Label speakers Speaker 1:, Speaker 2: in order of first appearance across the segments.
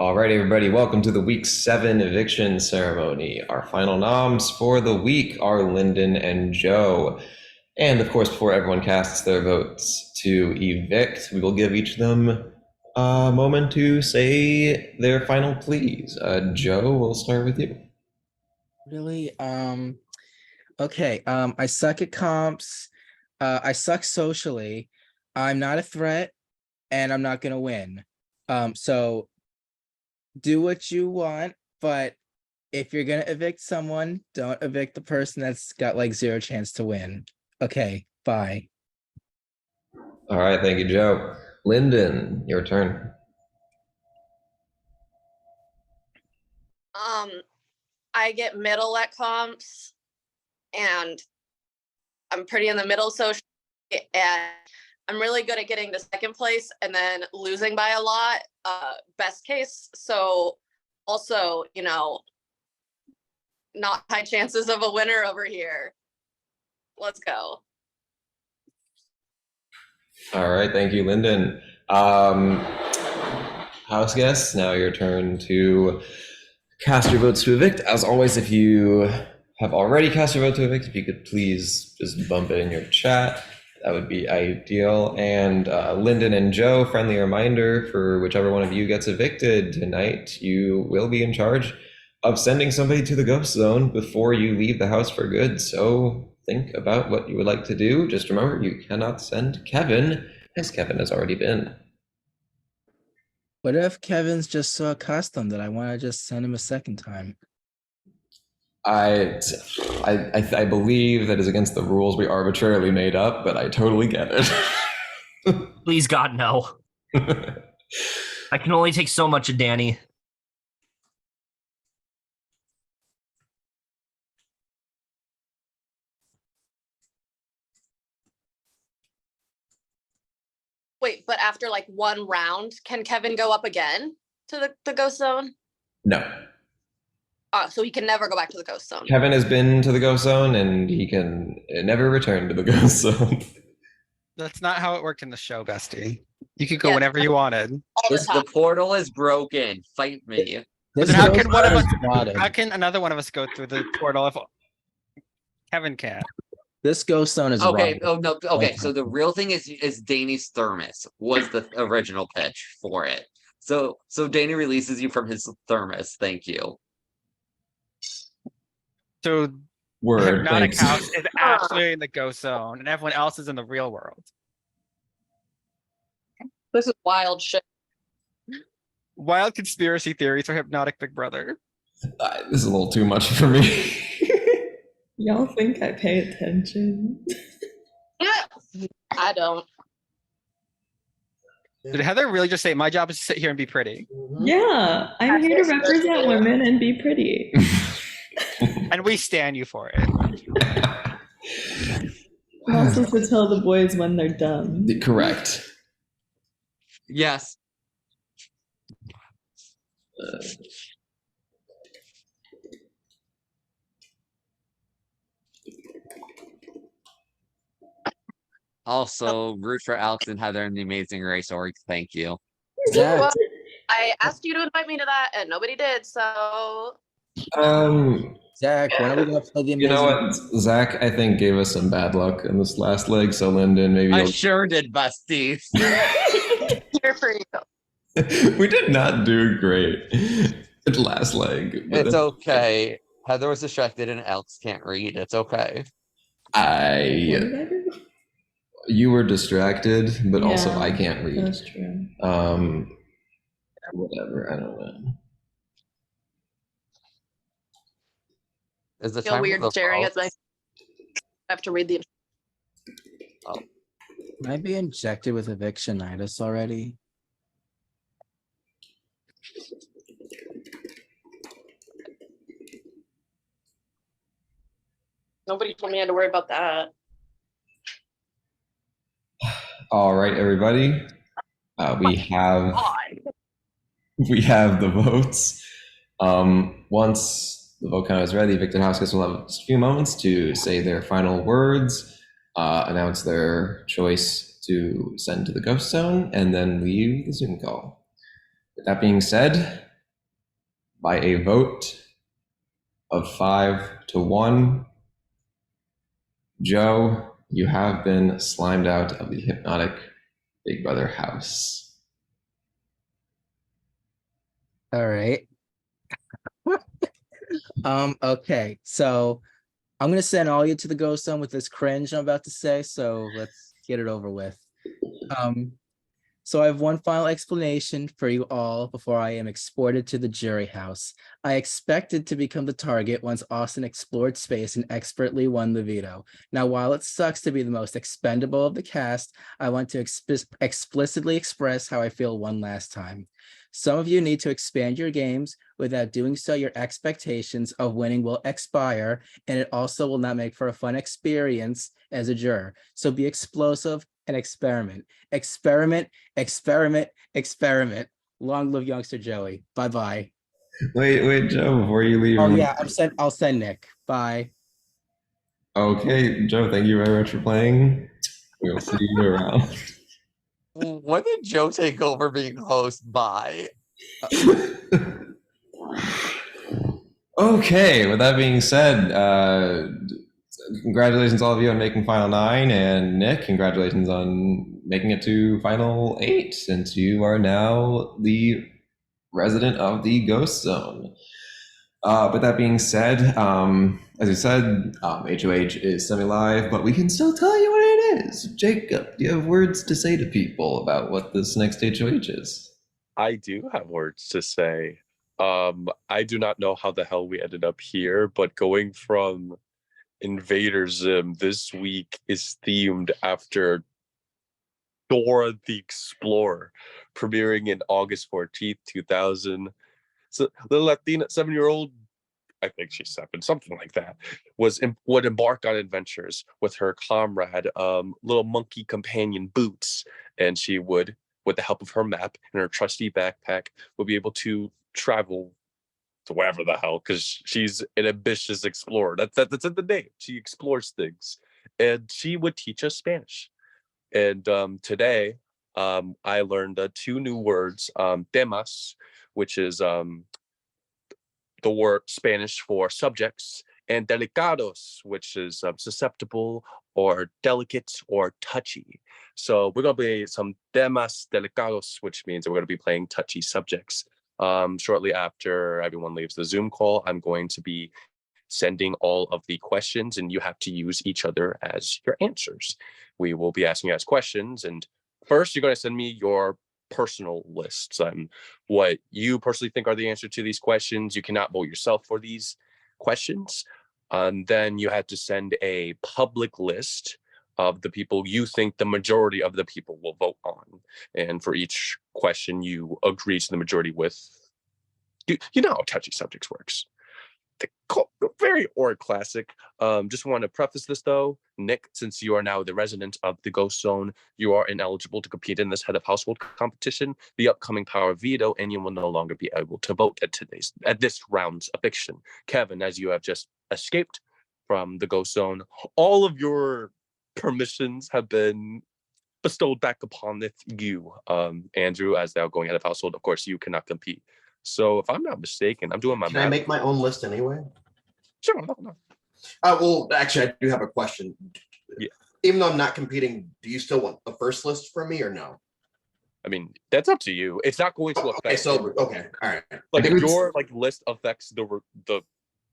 Speaker 1: All right, everybody, welcome to the week 7 eviction ceremony. Our final noms for the week are Lyndon and Joe. And of course, before everyone casts their votes to evict, we will give each of them a moment to say their final pleas. Joe, we'll start with you.
Speaker 2: Really? Okay. I suck at comps. I suck socially. I'm not a threat, and I'm not gonna win. So do what you want, but if you're gonna evict someone, don't evict the person that's got like zero chance to win. Okay, bye.
Speaker 1: All right, thank you, Joe. Lyndon, your turn.
Speaker 3: I get middle at comps, and I'm pretty in the middle socially, and I'm really good at getting to second place and then losing by a lot, best case. So also, not high chances of a winner over here. Let's go.
Speaker 1: All right, thank you, Lyndon. House guests, now your turn to cast your votes to evict. As always, if you have already cast your vote to evict, if you could please just bump it in your chat, that would be ideal. And Lyndon and Joe, friendly reminder for whichever one of you gets evicted tonight, you will be in charge of sending somebody to the ghost zone before you leave the house for good. So think about what you would like to do. Just remember, you cannot send Kevin, as Kevin has already been.
Speaker 2: What if Kevin's just so accustomed that I want to just send him a second time?
Speaker 1: I believe that is against the rules we arbitrarily made up, but I totally get it.
Speaker 4: Please, God, no. I can only take so much of Danny.
Speaker 3: Wait, but after like one round, can Kevin go up again to the ghost zone?
Speaker 1: No.
Speaker 3: So he can never go back to the ghost zone.
Speaker 1: Kevin has been to the ghost zone and he can never return to the ghost zone.
Speaker 5: That's not how it worked in the show, bestie. You could go whenever you wanted.
Speaker 6: The portal is broken. Fight me.
Speaker 5: But then how can one of us? How can another one of us go through the portal if Kevin can't?
Speaker 2: This ghost zone is
Speaker 6: okay.
Speaker 2: wrong.
Speaker 6: Oh no. Okay. So the real thing is Danny's thermos was the original pitch for it. So Danny releases you from his thermos. Thank you.
Speaker 5: So the
Speaker 1: Word.
Speaker 5: hypnotic
Speaker 1: Thanks.
Speaker 5: house is actually in the ghost zone, and everyone else is in the real world.
Speaker 3: This is wild shit.
Speaker 5: Wild conspiracy theories for hypnotic Big Brother.
Speaker 1: This is a little too much for me.
Speaker 7: Y'all think I pay attention?
Speaker 3: I don't.
Speaker 5: Did Heather really just say my job is to sit here and be pretty?
Speaker 7: Yeah, I'm here to represent women and be pretty.
Speaker 5: And we stand you for it.
Speaker 7: I'm also to tell the boys when they're dumb.
Speaker 1: Correct.
Speaker 6: Yes. Also, root for Alex and Heather in the Amazing Race org. Thank you.
Speaker 2: Zach,
Speaker 3: I asked you to invite me to that, and nobody did. So
Speaker 2: Zach, when are we gonna play the
Speaker 1: You know
Speaker 2: amazing?
Speaker 1: what? Zach, I think, gave us some bad luck in this last leg, so Lyndon, maybe
Speaker 6: I
Speaker 1: you'll...
Speaker 6: sure did, besties.
Speaker 3: here for you.
Speaker 1: We did not do great at last leg. But
Speaker 6: It's okay. Heather was distracted and Alex can't read. It's okay.
Speaker 7: What did I do?
Speaker 1: You were distracted, but also
Speaker 7: Yeah,
Speaker 1: I can't read.
Speaker 7: That's true.
Speaker 1: Whatever, I don't know.
Speaker 6: Is the
Speaker 3: I feel
Speaker 6: time
Speaker 3: weird
Speaker 6: of the
Speaker 3: staring at
Speaker 6: votes?
Speaker 3: I have to read the.
Speaker 2: Can I be injected with evictionitis already?
Speaker 3: Nobody told me I had to worry about that.
Speaker 1: All right, everybody. We have the votes. Once the vote count is ready, evicted house guests will have just a few moments to say their final words, announce their choice to send to the ghost zone, and then leave the Zoom call. With that being said, by a vote of 5-1, Joe, you have been slimed out of the hypnotic Big Brother house.
Speaker 2: All right. Okay, so I'm gonna send all you to the ghost zone with this cringe I'm about to say, so let's get it over with. So I have one final explanation for you all before I am exported to the jury house. I expected to become the target once Austin explored space and expertly won the veto. Now, while it sucks to be the most expendable of the cast, I want to explicitly express how I feel one last time. Some of you need to expand your games. Without doing so, your expectations of winning will expire, and it also will not make for a fun experience as a juror. So be explosive and experiment. Experiment, experiment, experiment. Long live youngster Joey. Bye-bye.
Speaker 1: Wait, Joe, before you leave.
Speaker 2: Oh yeah, I'll send Nick. Bye.
Speaker 1: Okay, Joe, thank you very much for playing. We'll see you around.
Speaker 6: When did Joe take over being host by?
Speaker 1: Okay, with that being said, congratulations all of you on making Final 9, and Nick, congratulations on making it to Final 8, since you are now the resident of the Ghost Zone. With that being said, as you said, HOH is semi-live, but we can still tell you what it is. Jacob, do you have words to say to people about what this next HOH is?
Speaker 8: I do have words to say. I do not know how the hell we ended up here, but going from Invader Zim this week is themed after Dora the Explorer, premiering in August 14th, 2000. So the Latina 7-year-old, I think she's 7, something like that, would embark on adventures with her comrade, little monkey companion Boots, and she would, with the help of her map and her trusty backpack, would be able to travel to wherever the hell, because she's an ambitious explorer. That's in the name. She explores things, and she would teach us Spanish. And today, I learned 2 new words: temas, which is the word Spanish for subjects, and delicados, which is susceptible or delicate or touchy. So we're going to be some temas delicados, which means we're going to be playing touchy subjects. Shortly after everyone leaves the Zoom call, I'm going to be sending all of the questions, and you have to use each other as your answers. We will be asking you guys questions, and first you're going to send me your personal lists on what you personally think are the answer to these questions. You cannot vote yourself for these questions. Then you have to send a public list of the people you think the majority of the people will vote on. And for each question you agree to the majority with, you know how touchy subjects works. Very or classic. Just want to preface this though, Nick, since you are now the resident of the Ghost Zone, you are ineligible to compete in this head of household competition, the upcoming power veto, and you will no longer be able to vote at this round's eviction. Kevin, as you have just escaped from the Ghost Zone, all of your permissions have been bestowed back upon you. Andrew, as the outgoing head of household, of course, you cannot compete. So if I'm not mistaken, I'm doing my
Speaker 9: Can I make my own list anyway?
Speaker 8: Sure. No.
Speaker 9: Well, actually, I do have a question.
Speaker 8: Yeah.
Speaker 9: Even though I'm not competing, do you still want the first list from me or no?
Speaker 8: I mean, that's up to you. It's not going to affect.
Speaker 9: Okay, so okay, all right.
Speaker 8: Like if your list affects the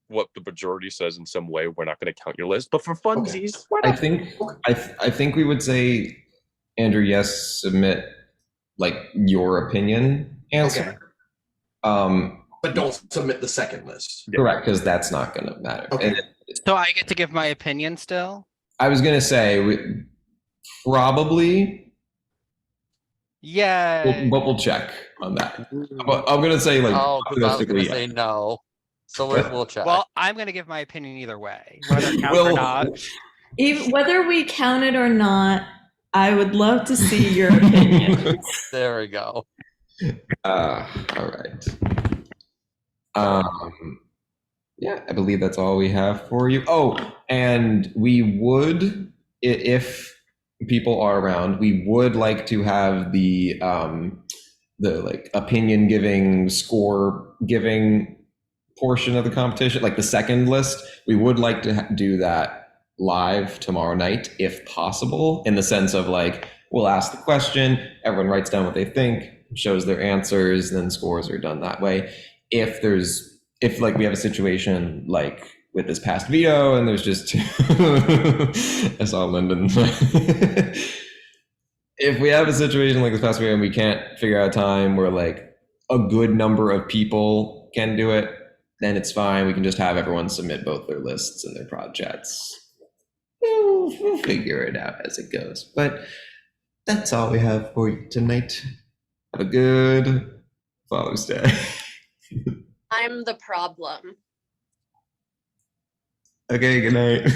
Speaker 8: what the majority says in some way, we're not going to count your list. But for funsies,
Speaker 1: I think we would say, Andrew, yes, submit like your opinion answer.
Speaker 9: Okay. But don't submit the second list.
Speaker 1: Correct, because that's not going to matter.
Speaker 9: Okay.
Speaker 5: So I get to give my opinion still?
Speaker 1: I was going to say probably.
Speaker 5: Yeah.
Speaker 1: But we'll check on that. I'm going to say like.
Speaker 6: Oh, because I was going to say no. So we'll check.
Speaker 5: Well, I'm going to give my opinion either way, whether it counts or not.
Speaker 7: Even whether we count it or not, I would love to see your opinion.
Speaker 6: There we go.
Speaker 1: All right. Yeah, I believe that's all we have for you. Oh, and we would, if people are around, we would like to have the like opinion giving, score giving portion of the competition, like the second list, we would like to do that live tomorrow night if possible, in the sense of like, we'll ask the question, everyone writes down what they think, shows their answers, then scores are done that way. If like we have a situation like with this past veto and there's just I saw Lyndon. If we have a situation like this past veto and we can't figure out a time where like a good number of people can do it, then it's fine. We can just have everyone submit both their lists and their projects. We'll figure it out as it goes. But that's all we have for you tonight. Have a good Father's Day.
Speaker 3: I'm the problem.
Speaker 1: Okay, good night.